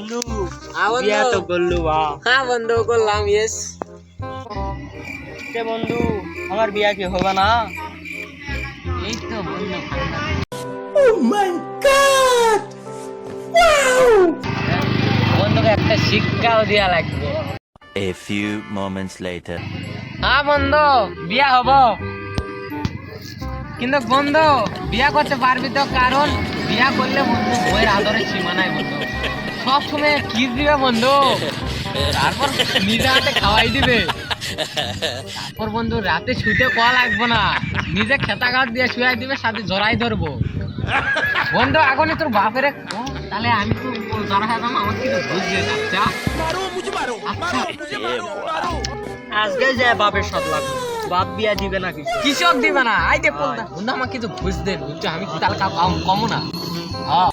বন্ধু হ্যাঁ বন্ধু। বিয়া তো করলু বা হ্যাঁ বন্ধু করলাম, ইয়েস। তে বন্ধু আমার বিয়া কি হবে না? এই তো বন্ধু ফাঁকা। বন্ধুকে একটা শিক্ষাও দেওয়া লাগবে। A few moments later. হ্যাঁ বন্ধু, বিয়া হবো, কিন্তু বন্ধু বিয়া করতে পারবি তো? কারণ বিয়া করলে বন্ধু বইয়ের আদরের সীমা নাই বন্ধু। সব সময় কিস দিবে বন্ধু, তারপর নিজে হাতে খাওয়াই দিবে। তারপর বন্ধু রাতে শুতে কোয়া লাগবে না, নিজে খেতা ঘাট দিয়ে শুয়াই দিবে, সাথে জড়াই ধরবো। বন্ধু এখনই তোর বাপেরে তাহলে আমি তো জড়া খেতাম, আমার কিন্তু বুঝবে। আচ্ছা আচ্ছা, আজকে যে বাপের সাথ লাগবে, বাপ বিয়া দিবে না কিছু। কৃষক দিবে না। আই দে বন্ধু আমাকে কিছু ঘুষ দেন, বুঝছো? আমি তাহলে কমো না। হ্যাঁ